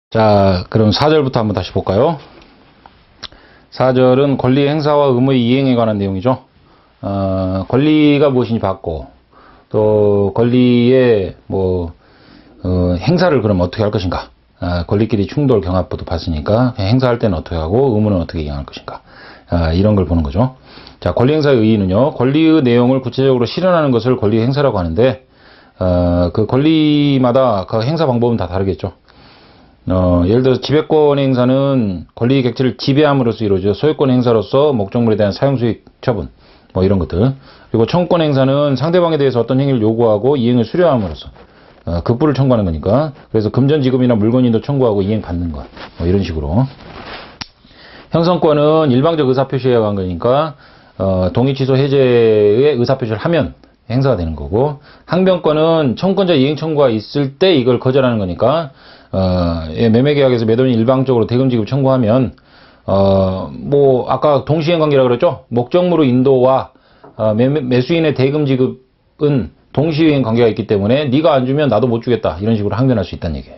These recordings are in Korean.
자, 그럼 4절부터 한번 다시 볼까요? 4절은 권리 행사와 의무의 이행에 관한 내용이죠. 권리가 무엇인지 받고, 또 권리의 행사를 그럼 어떻게 할 것인가? 권리끼리 충돌 경합부도 봤으니까 행사할 때는 어떻게 하고 의무는 어떻게 이행할 것인가? 이런 걸 보는 거죠. 자, 권리 행사의 의의는요, 권리의 내용을 구체적으로 실현하는 것을 권리 행사라고 하는데, 그 권리마다 그 행사 방법은 다 다르겠죠. 예를 들어서 지배권 행사는 권리 객체를 지배함으로써 이루어져 소유권 행사로서 목적물에 대한 사용수익 처분 이런 것들. 그리고 청구권 행사는 상대방에 대해서 어떤 행위를 요구하고 이행을 수령함으로써 급부를 청구하는 거니까. 그래서 금전지급이나 물건인도 청구하고 이행 받는 것 이런 식으로. 형성권은 일방적 의사표시에 관한 거니까 동의 취소 해제의 의사표시를 하면 행사가 되는 거고, 항변권은 청구권자 이행 청구가 있을 때 이걸 거절하는 거니까 매매계약에서 매도인이 일방적으로 대금지급 청구하면 아까 동시행 관계라고 그랬죠. 목적물의 인도와 매수인의 대금지급은 동시행 관계가 있기 때문에 네가 안 주면 나도 못 주겠다 이런 식으로 항변할 수 있다는 얘기예요.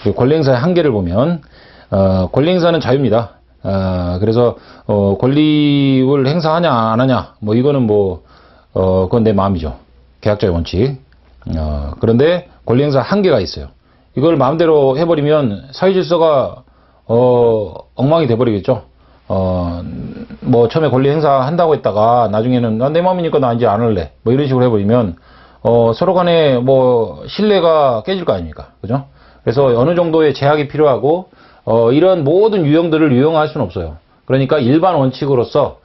그리고 권리행사의 한계를 보면 권리행사는 자유입니다. 그래서 권리를 행사하냐 안 하냐 이거는 그건 내 마음이죠. 계약자의 원칙. 그런데 권리행사 한계가 있어요. 이걸 마음대로 해버리면 사회질서가 엉망이 돼버리겠죠. 처음에 권리 행사한다고 했다가 나중에는 내 마음이니까 나 이제 안 할래 이런 식으로 해버리면 서로 간에 신뢰가 깨질 거 아닙니까? 그죠? 그래서 어느 정도의 제약이 필요하고 이런 모든 유형들을 유형화할 수는 없어요. 그러니까 일반 원칙으로서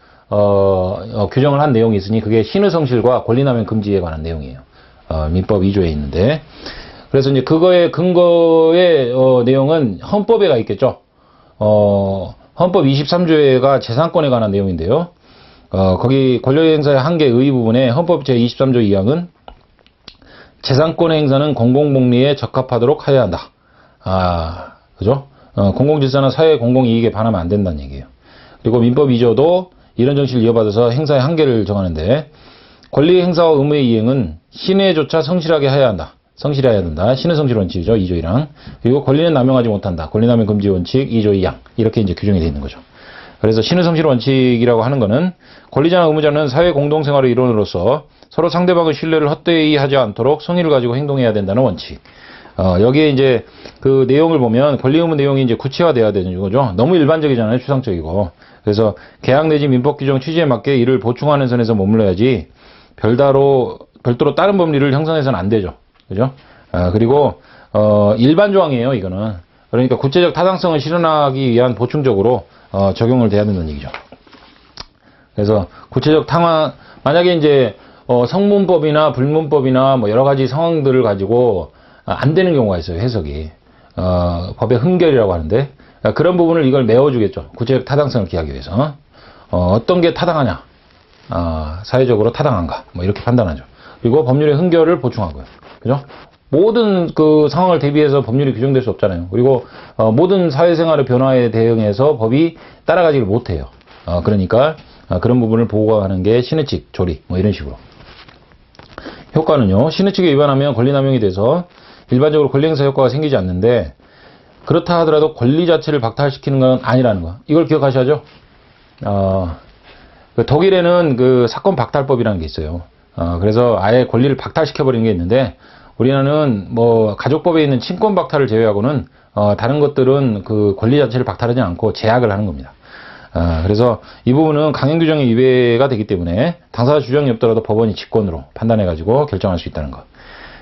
규정을 한 내용이 있으니 그게 신의성실과 권리남용 금지에 관한 내용이에요. 민법 2조에 있는데, 그래서 이제 그거의 근거의 내용은 헌법에 가 있겠죠. 헌법 23조가 재산권에 관한 내용인데요. 거기 권리행사의 한계 의의 부분에 헌법 제23조 2항은 재산권의 행사는 공공복리에 적합하도록 하여야 한다. 그죠? 공공질서나 사회 공공이익에 반하면 안 된다는 얘기예요. 그리고 민법 2조도 이런 정신을 이어받아서 행사의 한계를 정하는데, 권리 행사와 의무의 이행은 신의조차 성실하게 해야 한다. 성실해야 된다. 신의 성실 원칙이죠. 2조 1항. 그리고 권리는 남용하지 못한다. 권리남용 금지 원칙 2조 2항. 이렇게 이제 규정이 되어 있는 거죠. 그래서 신의 성실 원칙이라고 하는 거는 권리자나 의무자는 사회 공동생활의 일원으로서 서로 상대방의 신뢰를 헛되이 하지 않도록 성의를 가지고 행동해야 된다는 원칙. 여기에 이제 그 내용을 보면 권리 의무 내용이 이제 구체화돼야 되는 거죠. 너무 일반적이잖아요. 추상적이고. 그래서 계약 내지 민법 규정 취지에 맞게 이를 보충하는 선에서 머물러야지 별도로 다른 법리를 형성해서는 안 되죠. 그죠? 그리고 일반 조항이에요, 이거는. 그러니까 구체적 타당성을 실현하기 위한 보충적으로 적용을 돼야 된다는 얘기죠. 그래서 구체적 만약에 이제 성문법이나 불문법이나 여러 가지 상황들을 가지고 안 되는 경우가 있어요, 해석이. 법의 흥결이라고 하는데, 그런 부분을 이걸 메워주겠죠. 구체적 타당성을 기하기 위해서. 어떤 게 타당하냐, 사회적으로 타당한가, 이렇게 판단하죠. 그리고 법률의 흥결을 보충하고요. 그죠? 모든 그 상황을 대비해서 법률이 규정될 수 없잖아요. 그리고 모든 사회생활의 변화에 대응해서 법이 따라가지를 못해요. 그러니까 그런 부분을 보호하는 게 신의칙, 조리 이런 식으로. 효과는요, 신의칙에 위반하면 권리남용이 돼서 일반적으로 권리행사 효과가 생기지 않는데, 그렇다 하더라도 권리 자체를 박탈시키는 건 아니라는 거. 이걸 기억하셔야죠. 독일에는 그 사건 박탈법이라는 게 있어요. 그래서 아예 권리를 박탈시켜버리는 게 있는데, 우리나라는 가족법에 있는 친권 박탈을 제외하고는 다른 것들은 그 권리 자체를 박탈하지 않고 제약을 하는 겁니다. 그래서 이 부분은 강행 규정에 위배가 되기 때문에 당사자 주장이 없더라도 법원이 직권으로 판단해가지고 결정할 수 있다는 것.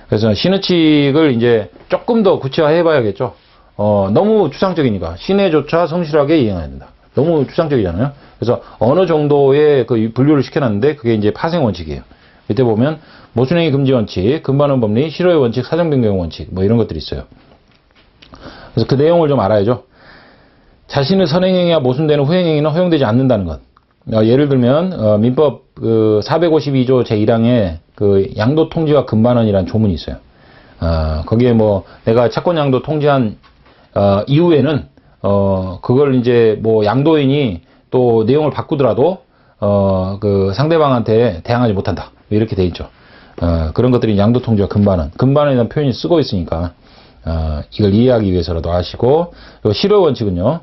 그래서 신의칙을 이제 조금 더 구체화해 봐야겠죠. 너무 추상적이니까 신의조차 성실하게 이행해야 된다. 너무 추상적이잖아요. 그래서 어느 정도의 그 분류를 시켜놨는데 그게 이제 파생 원칙이에요. 이때 보면 모순행위 금지 원칙, 금반원 법리, 실효의 원칙, 사정 변경 원칙 이런 것들이 있어요. 그래서 그 내용을 좀 알아야죠. 자신의 선행행위와 모순되는 후행행위는 허용되지 않는다는 것. 예를 들면 민법 452조 제1항에 그 양도 통지와 금반원이라는 조문이 있어요. 거기에 내가 채권 양도 통지한 이후에는 그걸 이제 양도인이 또 내용을 바꾸더라도 그 상대방한테 대항하지 못한다. 이렇게 돼 있죠. 그런 것들이 양도통지와 금반원. 금반원이라는 표현이 쓰고 있으니까 이걸 이해하기 위해서라도 아시고, 실효 원칙은요.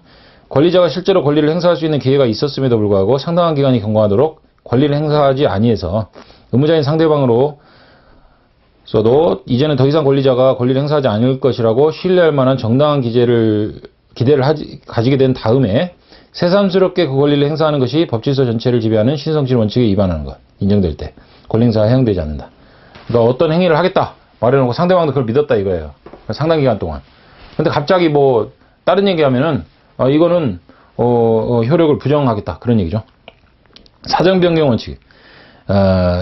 권리자가 실제로 권리를 행사할 수 있는 기회가 있었음에도 불구하고 상당한 기간이 경과하도록 권리를 행사하지 아니해서 의무자인 상대방으로서도 이제는 더 이상 권리자가 권리를 행사하지 않을 것이라고 신뢰할 만한 정당한 기대를 가지게 된 다음에 새삼스럽게 그 권리를 행사하는 것이 법질서 전체를 지배하는 신성실 원칙에 위반하는 것. 인정될 때 권리 행사가 허용되지 않는다. 그러니까 어떤 행위를 하겠다 말해놓고 상대방도 그걸 믿었다 이거예요. 상당 기간 동안. 근데 갑자기 뭐 다른 얘기하면은 이거는 효력을 부정하겠다 그런 얘기죠. 사정 변경 원칙.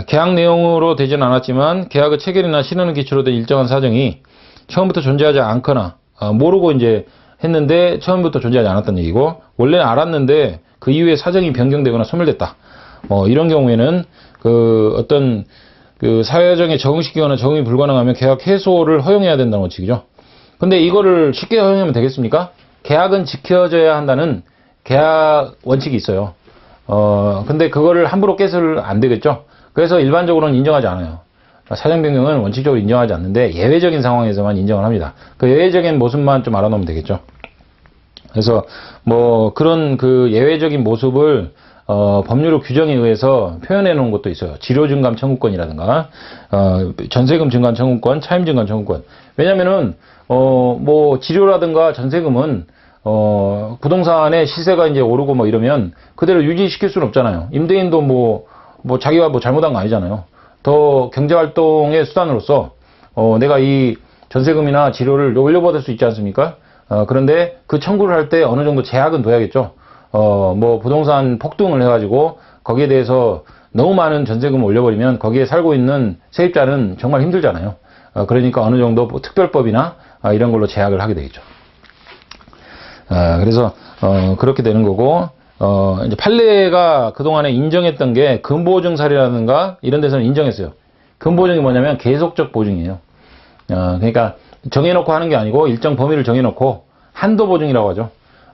계약 내용으로 되지는 않았지만 계약의 체결이나 실현을 기초로 된 일정한 사정이 처음부터 존재하지 않거나 모르고 이제 했는데 처음부터 존재하지 않았던 얘기고, 원래는 알았는데 그 이후에 사정이 변경되거나 소멸됐다. 이런 경우에는 어떤 사회정에 적응시키거나 적응이 불가능하면 계약 해소를 허용해야 된다는 원칙이죠. 근데 이거를 쉽게 허용하면 되겠습니까? 계약은 지켜져야 한다는 계약 원칙이 있어요. 근데 그거를 함부로 깨서는 안 되겠죠. 그래서 일반적으로는 인정하지 않아요. 사정 변경은 원칙적으로 인정하지 않는데 예외적인 상황에서만 인정을 합니다. 그 예외적인 모습만 좀 알아놓으면 되겠죠. 그래서 뭐 그런 예외적인 모습을 법률의 규정에 의해서 표현해 놓은 것도 있어요. 지료증감 청구권이라든가 전세금 증감 청구권, 차임 증감 청구권. 왜냐면은 뭐 지료라든가 전세금은 부동산의 시세가 이제 오르고 뭐 이러면 그대로 유지시킬 수는 없잖아요. 임대인도 뭐 자기가 뭐 잘못한 거 아니잖아요. 더 경제활동의 수단으로서 내가 이 전세금이나 지료를 올려받을 수 있지 않습니까? 그런데 그 청구를 할 때 어느 정도 제약은 둬야겠죠. 뭐 부동산 폭등을 해가지고 거기에 대해서 너무 많은 전세금을 올려버리면 거기에 살고 있는 세입자는 정말 힘들잖아요. 그러니까 어느 정도 특별법이나 이런 걸로 제약을 하게 되겠죠. 그래서 그렇게 되는 거고, 이제 판례가 그동안에 인정했던 게 근보증 사례라든가 이런 데서는 인정했어요. 근보증이 뭐냐면 계속적 보증이에요. 그러니까 정해놓고 하는 게 아니고 일정 범위를 정해놓고 한도 보증이라고 하죠.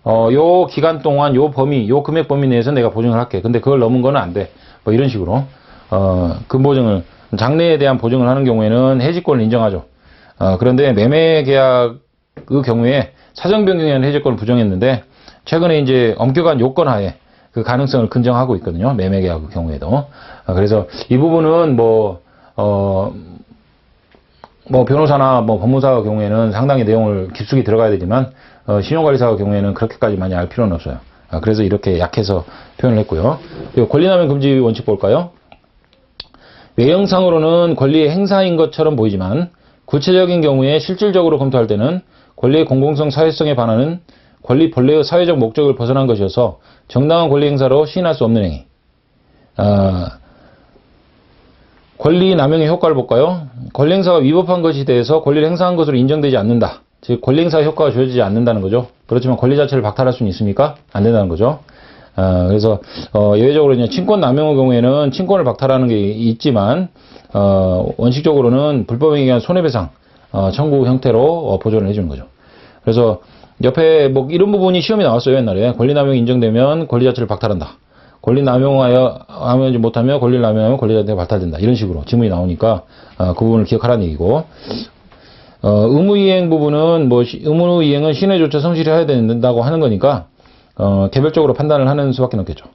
요 기간 동안 요 범위, 요 금액 범위 내에서 내가 보증을 할게. 근데 그걸 넘은 거는 안 돼. 뭐 이런 식으로 근보증을, 장래에 대한 보증을 하는 경우에는 해지권을 인정하죠. 그런데 매매 계약의 경우에 사정 변경에 의한 해지권을 부정했는데 최근에 이제 엄격한 요건 하에 그 가능성을 긍정하고 있거든요. 매매 계약의 경우에도. 그래서 이 부분은 뭐 변호사나 뭐 법무사의 경우에는 상당히 내용을 깊숙이 들어가야 되지만 신용관리사의 경우에는 그렇게까지 많이 알 필요는 없어요. 그래서 이렇게 약해서 표현을 했고요. 그리고 권리남용 금지 원칙 볼까요? 외형상으로는 권리의 행사인 것처럼 보이지만 구체적인 경우에 실질적으로 검토할 때는 권리의 공공성, 사회성에 반하는 권리 본래의 사회적 목적을 벗어난 것이어서 정당한 권리 행사로 시인할 수 없는 행위. 권리 남용의 효과를 볼까요? 권리 행사가 위법한 것에 대해서 권리를 행사한 것으로 인정되지 않는다. 즉 권리 행사의 효과가 주어지지 않는다는 거죠. 그렇지만 권리 자체를 박탈할 수는 있습니까? 안 된다는 거죠. 그래서 예외적으로 이제 친권 남용의 경우에는 친권을 박탈하는 게 있지만 원칙적으로는 불법행위에 의한 손해배상 청구 형태로 보존을 해주는 거죠. 그래서 옆에 뭐 이런 부분이 시험에 나왔어요. 옛날에 권리 남용이 인정되면 권리 자체를 박탈한다. 권리 남용하지 못하면 권리를 남용하면 권리 자체가 박탈된다. 이런 식으로 지문이 나오니까 그 부분을 기억하라는 얘기고, 의무이행 부분은 뭐 의무이행은 신의 조처 성실히 해야 된다고 하는 거니까 개별적으로 판단을 하는 수밖에 없겠죠.